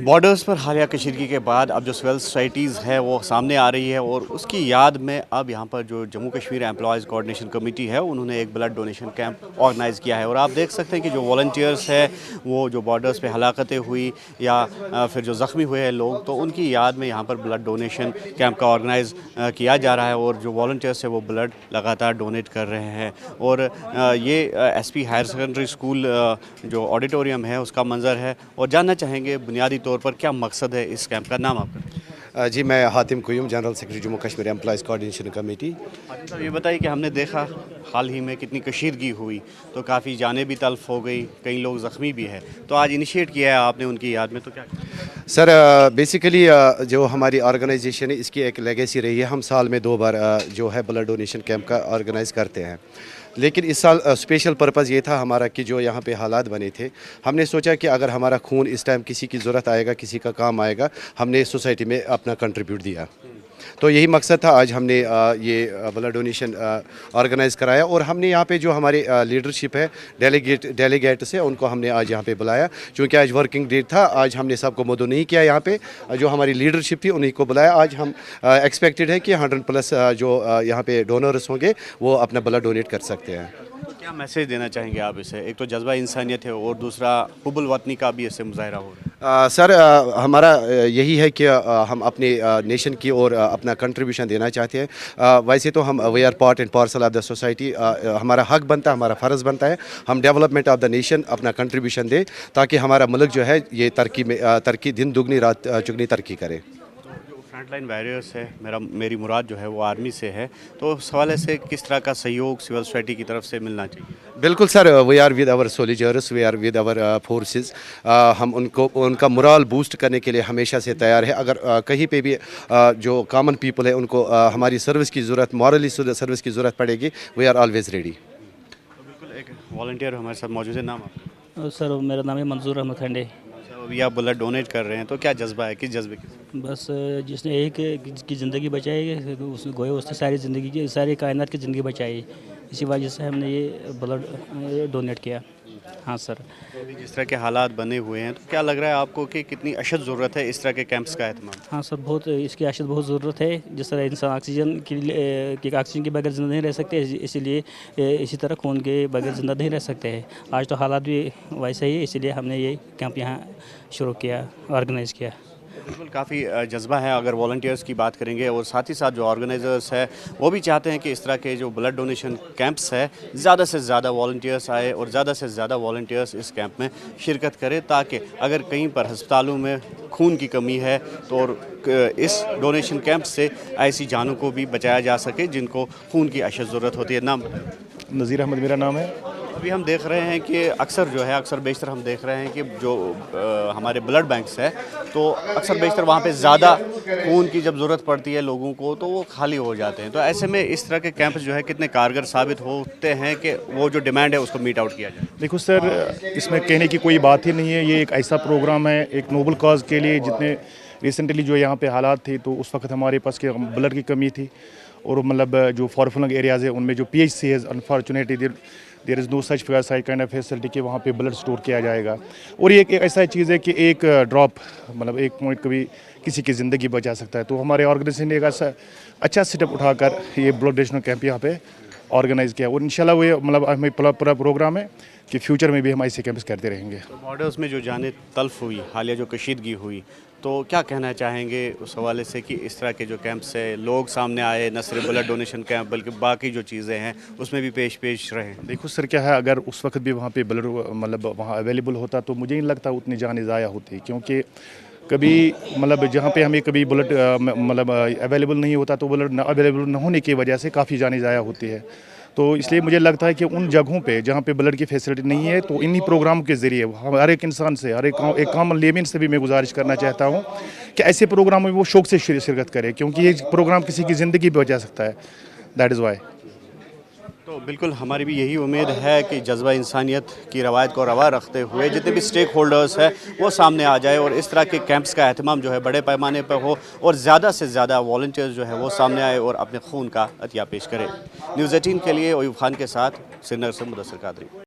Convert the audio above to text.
Borders پر حالیہ کشیدگی کے بعد اب جو سول سوسائٹیز ہے وہ سامنے آ رہی ہے، اور اس کی یاد میں اب یہاں پر جو Jammu Kashmir employees coordination committee ہے انہوں نے ایک بلڈ ڈونیشن کیمپ آرگنائز کیا ہے۔ اور آپ دیکھ سکتے ہیں کہ جو والنٹیئرز ہے وہ جو بارڈرز پہ ہلاکتیں ہوئی یا پھر جو زخمی ہوئے ہیں لوگ، تو ان کی یاد میں یہاں پر بلڈ ڈونیشن کیمپ کا آرگنائز کیا جا رہا ہے، اور جو والنٹیئرز ہیں وہ بلڈ لگاتار ڈونیٹ کر رہے ہیں۔ اور یہ S P higher secondary school جو آڈیٹوریم ہے اس کا منظر ہے، اور جاننا چاہیں گے بنیادی طور پر کیا مقصد ہے اس کیمپ کا۔ نام آپ کا؟ جی میں Hatim Qayoom, general secretary Jammu Kashmir employees coordination committee. Hatim صاحب یہ بتائیے کہ ہم نے دیکھا حال ہی میں کتنی کشیدگی ہوئی، تو کافی جانیں بھی تلف ہو گئی، کئی لوگ زخمی بھی ہیں، تو آج انیشیٹ کیا ہے آپ نے ان کی یاد میں، تو کیا سر بیسیکلی جو ہماری آرگنائزیشن ہے اس کی ایک لیگیسی رہی ہے، ہم سال میں 2 بار جو ہے بلڈ ڈونیشن کیمپ کا آرگنائز کرتے ہیں، لیکن اس سال اسپیشل پرپز یہ تھا ہمارا کہ جو یہاں پہ حالات بنے تھے، ہم نے سوچا کہ اگر ہمارا خون اس ٹائم کسی کی ضرورت آئے گا، کسی کا کام آئے گا، ہم نے سوسائٹی میں اپنا کنٹریبیوٹ دیا، تو یہی مقصد تھا۔ آج ہم نے یہ بلڈ ڈونیشن آرگنائز کرایا، اور ہم نے یہاں پہ جو ہمارے لیڈرشپ ہے، ڈیلیگیٹس ہیں، ان کو ہم نے آج یہاں پہ بلایا، چونکہ آج ورکنگ ڈے تھا، آج ہم نے سب کو مدعو نہیں کیا، یہاں پہ جو ہماری لیڈرشپ تھی انہیں کو بلایا۔ آج ہم ایکسپیکٹڈ ہے کہ 100+ جو یہاں پہ ڈونرز ہوں گے وہ اپنا بلڈ ڈونیٹ کر سکتے ہیں۔ کیا میسیج دینا چاہیں گے آپ اسے؟ ایک تو جذبہ انسانیت ہے، اور دوسرا حب الوطنی کا بھی اس سے مظاہرہ ہو رہا ہے۔ سر ہمارا یہی ہے کہ ہم اپنے نیشن کی اور اپنا کنٹریبیوشن دینا چاہتے ہیں۔ ویسے تو ہم we are part and parcel of the society, ہمارا حق بنتا ہے، ہمارا فرض بنتا ہے ہم ڈیولپمنٹ آف دا نیشن اپنا کنٹریبیوشن دیں، تاکہ ہمارا ملک جو ہے یہ ترقی دن دگنی رات چگنی ترقی کرے۔ جو فرنٹ لائن ویریئرس ہے، میری مراد جو ہے وہ آرمی سے ہے، تو اس حوالے سے کس طرح کا سہیوگ سول سوسائٹی کی طرف سے ملنا چاہیے؟ بالکل sir, we are with our soldiers, we are with our forces, ہم ان کا مرال بوسٹ کرنے کے لیے ہمیشہ سے تیار ہے۔ اگر کہیں پہ بھی جو کامن پیپل ہے ان کو ہماری سروس کی ضرورت، مورلی سروس کی ضرورت پڑے گی، وی آر آلویز ریڈی۔ بالکل، ایک والنٹیئر ہمارے ساتھ موجود ہے، نام آپ کا؟ سر میرا نام ہے منظور احمد کھنڈے۔ ابھی آپ بلڈ ڈونیٹ کر رہے ہیں، تو کیا جذبہ ہے، کس جذبے کی؟ بس جس نے ایک کی زندگی بچائی اس نے گویا اس نے ساری زندگی کی، ساری کائنات کی زندگی بچائی، اسی وجہ سے ہم نے یہ بلڈ ڈونیٹ کیا۔ ہاں سر، جس طرح کے حالات بنے ہوئے ہیں، تو کیا لگ رہا ہے آپ کو کہ کتنی اشد ضرورت ہے اس طرح کے کیمپس کا اہتمام؟ ہاں سر، بہت اس کی اشد بہت ضرورت ہے۔ جس طرح انسان آکسیجن کے بغیر زندہ نہیں رہ سکتے، اسی لیے اسی طرح خون کے بغیر زندہ نہیں رہ سکتے ہیں۔ آج تو حالات بھی ویسے ہی، اسی لیے ہم نے یہ کیمپ یہاں شروع کیا، آرگنائز کیا۔ بالکل، کافی جذبہ ہے اگر والنٹیئرز کی بات کریں گے، اور ساتھ ہی ساتھ جو آرگنائزرز ہے وہ بھی چاہتے ہیں کہ اس طرح کے جو بلڈ ڈونیشن کیمپس ہے زیادہ سے زیادہ والنٹیئرز آئے، اور زیادہ سے زیادہ والنٹیئرز اس کیمپ میں شرکت کرے، تاکہ اگر کہیں پر ہسپتالوں میں خون کی کمی ہے تو اس ڈونیشن کیمپ سے ایسی جانوں کو بھی بچایا جا سکے جن کو خون کی اشد ضرورت ہوتی ہے۔ نام نذیر احمد میرا نام ہے۔ ابھی ہم دیکھ رہے ہیں کہ اکثر بیشتر ہم دیکھ رہے ہیں کہ جو ہمارے بلڈ بینکس ہے، تو اکثر بیشتر وہاں پہ زیادہ خون کی جب ضرورت پڑتی ہے لوگوں کو تو وہ خالی ہو جاتے ہیں، تو ایسے میں اس طرح کے کیمپس جو ہے کتنے کارگر ثابت ہوتے ہیں کہ وہ جو ڈیمانڈ ہے اس کو میٹ آؤٹ کیا جائے؟ دیکھو سر، اس میں کہنے کی کوئی بات ہی نہیں ہے، یہ ایک ایسا پروگرام ہے ایک نوبل کاز کے لیے۔ جتنے ریسنٹلی جو یہاں پہ حالات تھے تو اس وقت ہمارے پاس بلڈ کی کمی تھی، اور مطلب جو فار فلنگ ایریاز ہے ان میں جو پی ایچ سی ہے، unfortunately there is no such kind of facility کہ وہاں پہ بلڈ اسٹور کیا جائے گا۔ اور یہ ایک ایسا چیز ہے کہ ایک ڈراپ مطلب ایک پوائنٹ کبھی کسی کی زندگی بچا سکتا ہے، تو ہمارے آرگنائزیشن نے ایک ایسا اچھا سٹیپ اٹھا کر یہ بلڈ ڈونیشن کیمپ یہاں پہ آرگنائز کیا، اور انشاءاللہ وہ مطلب ہمیں پورا پروگرام ہے کہ فیوچر میں بھی ہم ایسے کیمپس کرتے رہیں گے۔ بارڈرز میں جو جانیں تلف ہوئی، حالیہ جو کشیدگی ہوئی، تو کیا کہنا چاہیں گے اس حوالے سے کہ اس طرح کے جو کیمپس سے لوگ سامنے آئے، نہ صرف بلڈ ڈونیشن کیمپ بلکہ باقی جو چیزیں ہیں اس میں بھی پیش رہیں؟ دیکھو سر، کیا ہے، اگر اس وقت بھی وہاں پہ بلڈ مطلب وہاں اویلیبل ہوتا تو مجھے نہیں لگتا اتنی جانیں ضائع ہوتی، کیونکہ کبھی مطلب جہاں پہ ہمیں کبھی بلڈ مطلب اویلیبل نہیں ہوتا تو بلڈ اویلیبل نہ ہونے کی وجہ سے کافی جانیں ضائع ہوتی ہے۔ تو اس لیے مجھے لگتا ہے کہ ان جگہوں پہ جہاں پہ بلڈ کی فیسلٹی نہیں ہے، تو انہی پروگراموں کے ذریعے ہر ایک انسان سے، ایک کامن لیمن سے بھی میں گزارش کرنا چاہتا ہوں کہ ایسے پروگراموں میں وہ شوق سے شرکت کرے، کیونکہ یہ پروگرام کسی کی زندگی بھی بچا سکتا ہے، دیٹ از وائی۔ تو بالکل ہماری بھی یہی امید ہے کہ جذبہ انسانیت کی روایت کو روا رکھتے ہوئے جتنے بھی سٹیک ہولڈرز ہیں وہ سامنے آ جائے، اور اس طرح کے کیمپس کا اہتمام جو ہے بڑے پیمانے پر ہو، اور زیادہ سے زیادہ والنٹیئرز جو ہے وہ سامنے آئے اور اپنے خون کا عطیہ پیش کرے۔ نیوز 18 کے لیے ایوب خان کے ساتھ سری نگر سے مدثر قادری۔